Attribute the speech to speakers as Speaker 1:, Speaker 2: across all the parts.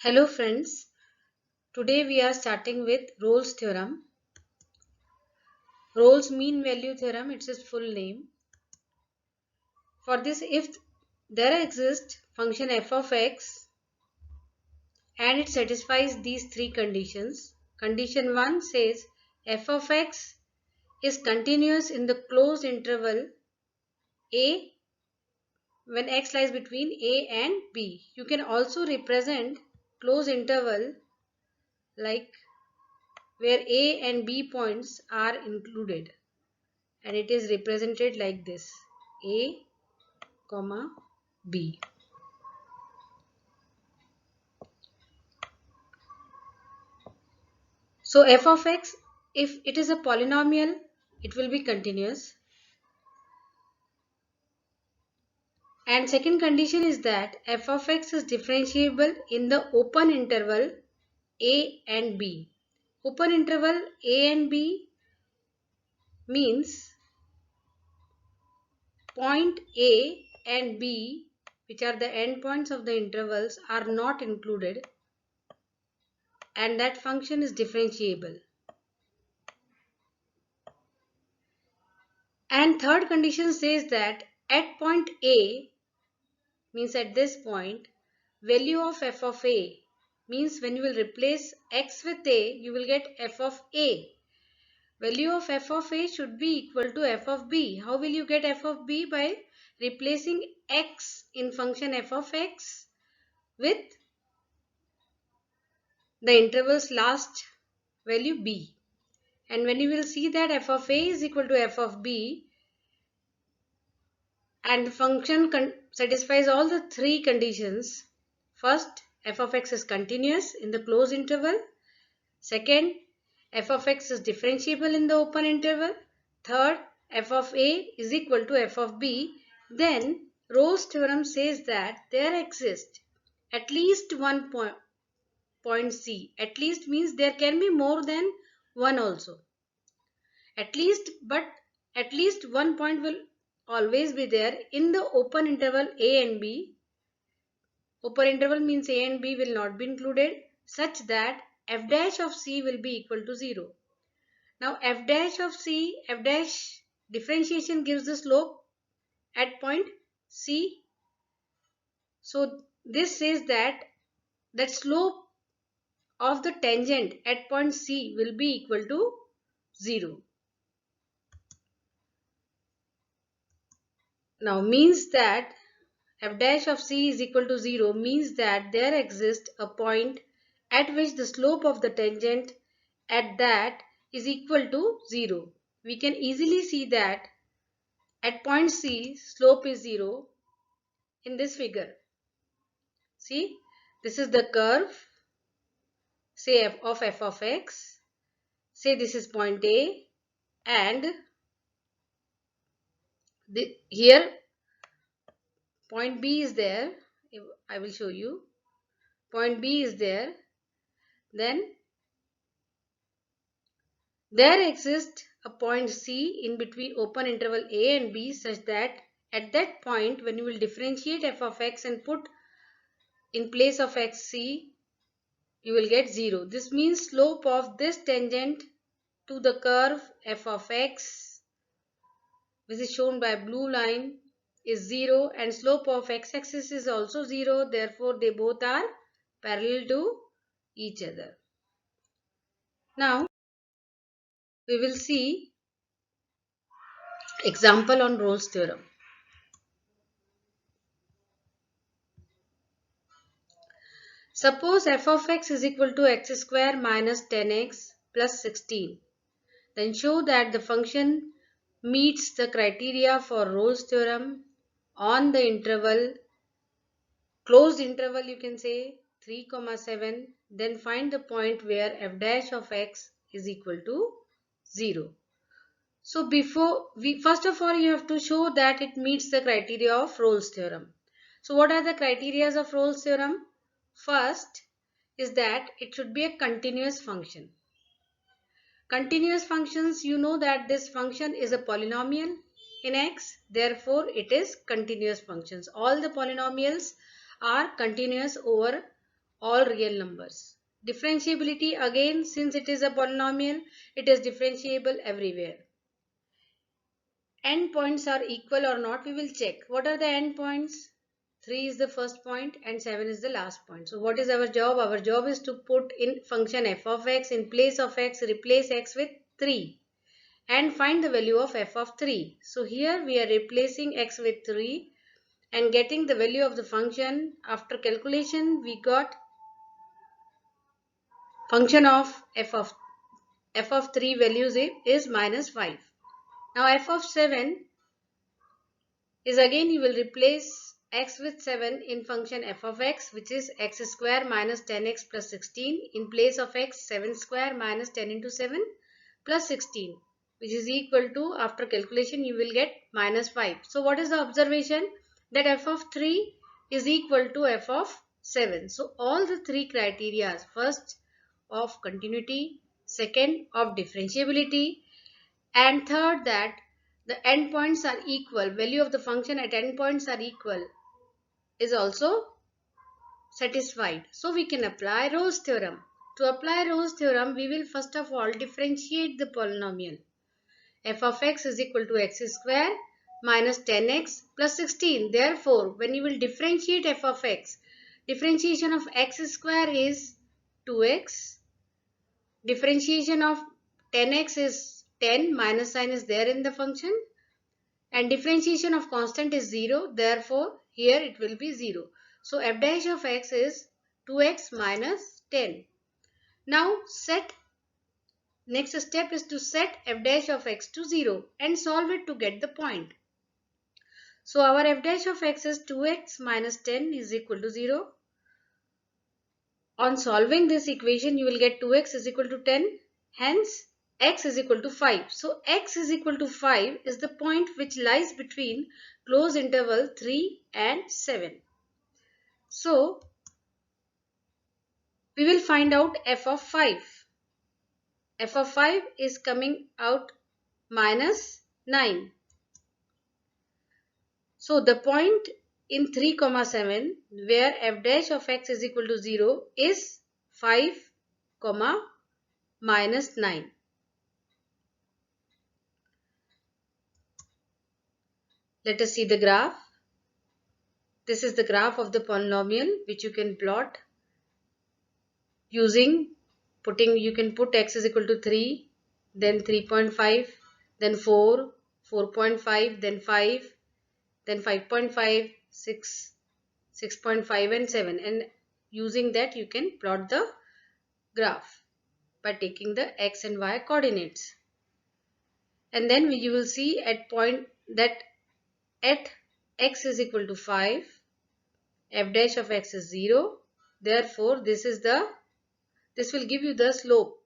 Speaker 1: Hello friends, today we are starting with Rolle's theorem. Rolle's mean value theorem, it's its full name. For this, if there exists function f of x and it satisfies these three conditions. Condition 1 says f of x is continuous in the closed interval a when x lies between a and b. You can also represent closed interval like where a and b points are included. And it is represented like this: a comma b. So f of x, if it is a polynomial, it will be continuous. And second condition is that f of x is differentiable in the open interval a and b. Open interval a and b means point a and b, which are the endpoints of the intervals, are not included, and that function is differentiable. And third condition says that at point A, means at this point, value of f of a, means when you will replace x with a, you will get f of a. Value of f of a should be equal to f of b. How will you get f of b? By replacing x in function f of x with the interval's last value b. And when you will see that f of a is equal to f of b, and the function satisfies all the three conditions. First, f of x is continuous in the closed interval. Second, f of x is differentiable in the open interval. Third, f of a is equal to f of b. Then Rolle's theorem says that there exists at least one point C. At least means there can be more than one also. At least one point will always be there in the open interval a and b. Open interval means a and b will not be included, such that f dash of c will be equal to 0. Now f dash of c, f dash differentiation gives the slope at point c. So this says that slope of the tangent at point c will be equal to 0. Now means that f dash of c is equal to 0 means that there exists a point at which the slope of the tangent at that is equal to 0. We can easily see that at point C, slope is 0 in this figure. See, this is the curve, say of f of x. Say this is point A, and here point B is there. I will show you. Point B is there. Then there exists a point C in between open interval a and b, such that at that point when you will differentiate f of x and put in place of xc, you will get 0. This means slope of this tangent to the curve f of x, which is shown by blue line, is 0, and slope of x-axis is also 0. Therefore, they both are parallel to each other. Now, we will see example on Rolle's theorem. Suppose f of x is equal to x square minus 10x plus 16. Then show that the function meets the criteria for Rolle's theorem on the interval, closed interval you can say, 3, 7. Then find the point where f dash of x is equal to 0. So first of all you have to show that it meets the criteria of Rolle's theorem. So what are the criteria of Rolle's theorem? First is that it should be a continuous function. Continuous functions, you know that this function is a polynomial in x, therefore it is continuous functions. All the polynomials are continuous over all real numbers. Differentiability, again, since it is a polynomial, it is differentiable everywhere. Endpoints are equal or not, we will check. What are the endpoints? 3 is the first point and 7 is the last point. So what is our job? Our job is to put in function f of x in place of x, replace x with 3 and find the value of f of 3. So here we are replacing x with 3 and getting the value of the function. After calculation we got function of f of 3 values is minus 5. Now f of 7 is, again you will replace x with 7 in function f of x, which is x square minus 10x plus 16. In place of x, 7 square minus 10 into 7 plus 16, which is equal to, after calculation you will get minus 5. So what is the observation? That f of 3 is equal to f of 7. So all the three criteria, first of continuity, second of differentiability, and third that the endpoints are equal, value of the function at endpoints are equal, is also satisfied. So we can apply Rolle's theorem. To apply Rolle's theorem, we will first of all differentiate the polynomial. F of x is equal to x square minus 10x plus 16. Therefore, when you will differentiate f of x, differentiation of x square is 2x. Differentiation of 10x is 10, minus sign is there in the function. And differentiation of constant is 0. Therefore, here it will be 0. So, f dash of x is 2x minus 10. Now, next step is to set f dash of x to 0 and solve it to get the point. So, our f dash of x is 2x minus 10 is equal to 0. On solving this equation, you will get 2x is equal to 10. Hence, x is equal to 5. So, x is equal to 5 is the point which lies between close interval 3 and 7. So, we will find out f of 5. F of 5 is coming out minus 9. So, the point in 3, 7 where f dash of x is equal to 0 is 5, minus 9. Let us see the graph. This is the graph of the polynomial which you can plot using you can put x is equal to 3, then 3.5, then 4, 4.5, then 5, then 5.5, 6, 6.5 and 7, and using that you can plot the graph by taking the x and y coordinates. And then you will see at point that at x is equal to 5, f dash of x is 0. Therefore, this will give you the slope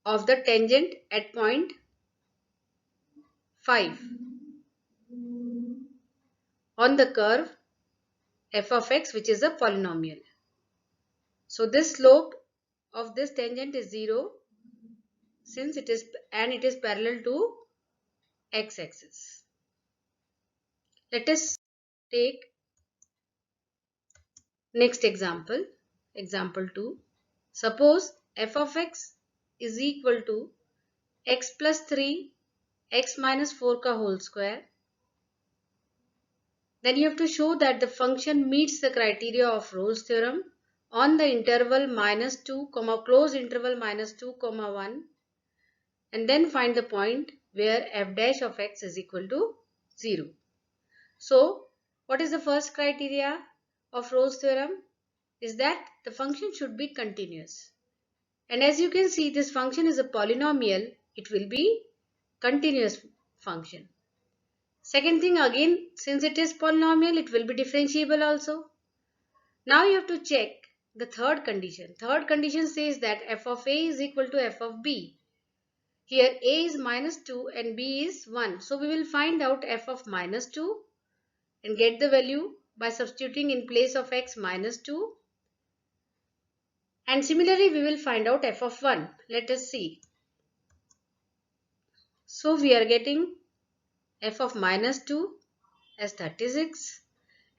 Speaker 1: of the tangent at point 5 on the curve f of x, which is a polynomial. So this slope of this tangent is 0 since it is parallel to x-axis. Let us take next example, example 2. Suppose f of x is equal to x plus 3 x minus 4 ka whole square. Then you have to show that the function meets the criteria of Rolle's theorem on the interval minus 2, close interval minus 2, 1, and then find the point where f dash of x is equal to 0. So, what is the first criteria of Rolle's theorem? Is that the function should be continuous. And as you can see, this function is a polynomial. It will be continuous function. Second thing, again, since it is polynomial, it will be differentiable also. Now you have to check the third condition. Third condition says that f of a is equal to f of b. Here a is minus 2 and b is 1. So we will find out f of minus 2 and get the value by substituting in place of x minus 2. And similarly, we will find out f of 1. Let us see. So we are getting f of minus 2 as 36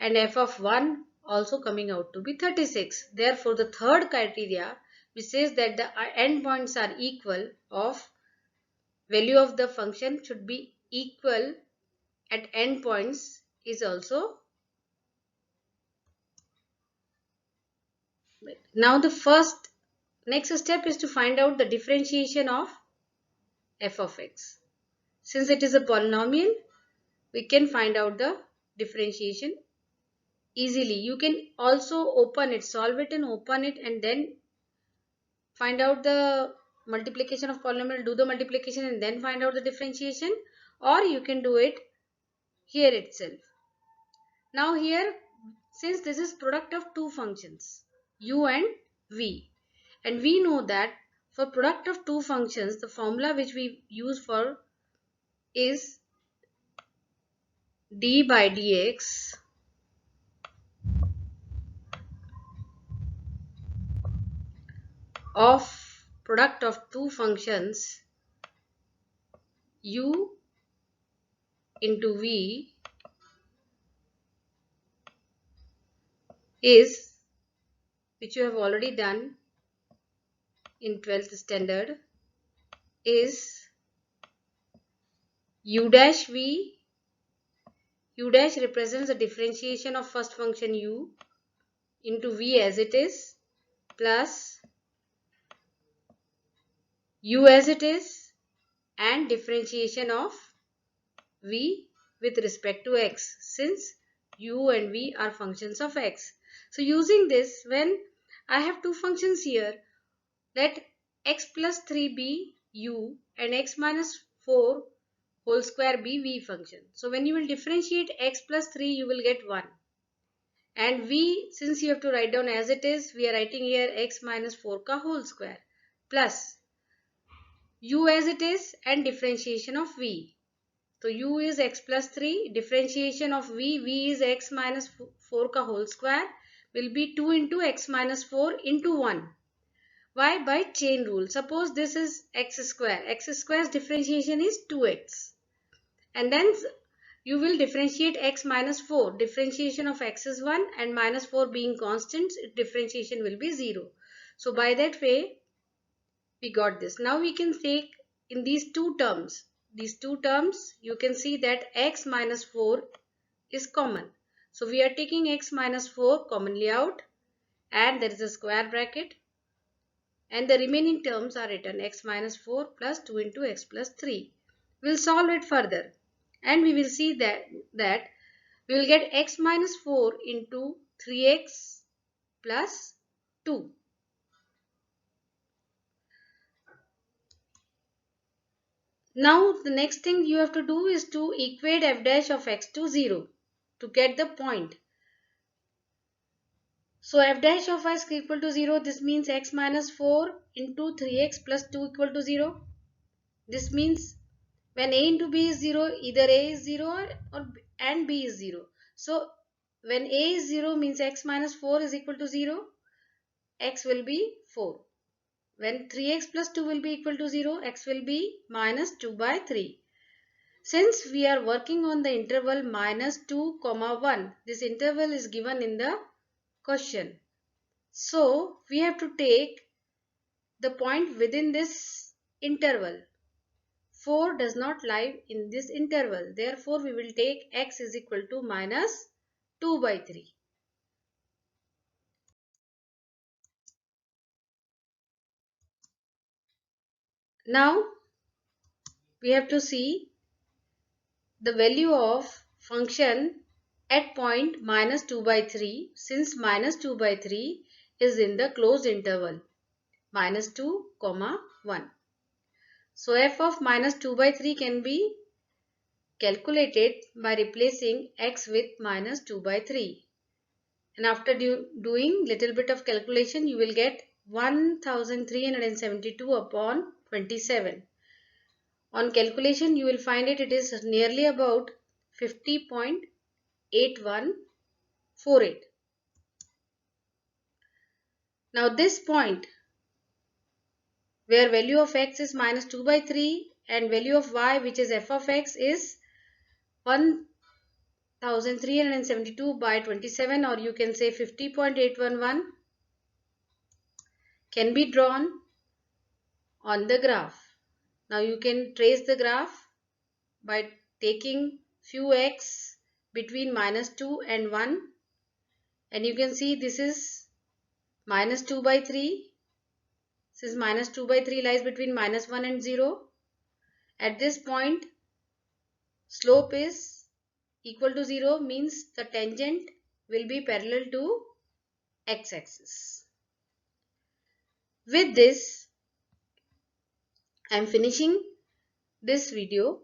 Speaker 1: and f of 1 also coming out to be 36. Therefore, the third criteria which says that the endpoints are equal of value of the function should be equal at endpoints is also. Now the next step is to find out the differentiation of f of x. Since it is a polynomial, we can find out the differentiation easily. You can also open it, solve it and open it, and then find out the multiplication of polynomial, do the multiplication and then find out the differentiation, or you can do it here itself. Now here, since this is product of two functions u and v, and we know that for product of two functions the formula which we use for is d by dx of product of two functions u into v is, which you have already done in 12th standard, is u dash v. U dash represents the differentiation of first function u into v as it is, plus u as it is, and differentiation of v with respect to x, since u and v are functions of x. So using this, when I have two functions here, let x plus 3 be u and x minus 4 whole square be v function. So when you will differentiate x plus 3, you will get 1. And v, since you have to write down as it is, we are writing here x minus 4 ka whole square, plus u as it is and differentiation of v. So u is x plus 3, differentiation of v is x minus 4 ka whole square, will be 2 into x minus 4 into 1. Why? By chain rule. Suppose this is x square. X square's differentiation is 2x. And then you will differentiate x minus 4. Differentiation of x is 1 and minus 4 being constants, differentiation will be 0. So by that way, we got this. Now we can take in these two terms. These two terms, you can see that x minus 4 is common. So we are taking x minus 4 commonly out, and there is a square bracket. And the remaining terms are written x minus 4 plus 2 into x plus 3. We will solve it further and we will see that we will get x minus 4 into 3x plus 2. Now the next thing you have to do is to equate f dash of x to 0 to get the point. So f dash of x equal to 0, this means x minus 4 into 3x plus 2 equal to 0. This means when a into b is 0, either a is 0 and b is 0. So when a is 0 means x minus 4 is equal to 0, x will be 4. When 3x plus 2 will be equal to 0, x will be minus 2 by 3. Since we are working on the interval minus 2, 1, this interval is given in the question. So we have to take the point within this interval. 4 does not lie in this interval. Therefore, we will take x is equal to minus 2 by 3. Now, we have to see the value of function at point minus 2 by 3, since minus 2 by 3 is in the closed interval minus 2, 1. So, f of minus 2 by 3 can be calculated by replacing x with minus 2 by 3. And after doing little bit of calculation, you will get 1372 upon 27. On calculation, you will find it is nearly about 50.8148. Now this point where value of x is minus 2 by 3 and value of y, which is f of x, is 1372 by 27, or you can say 50.811, can be drawn on the graph. Now you can trace the graph by taking few x between -2 and 1, and you can see this is -2 by 3. This is -2 by 3 lies between -1 and 0. At this point, slope is equal to 0, means the tangent will be parallel to x-axis. With this, I am finishing this video.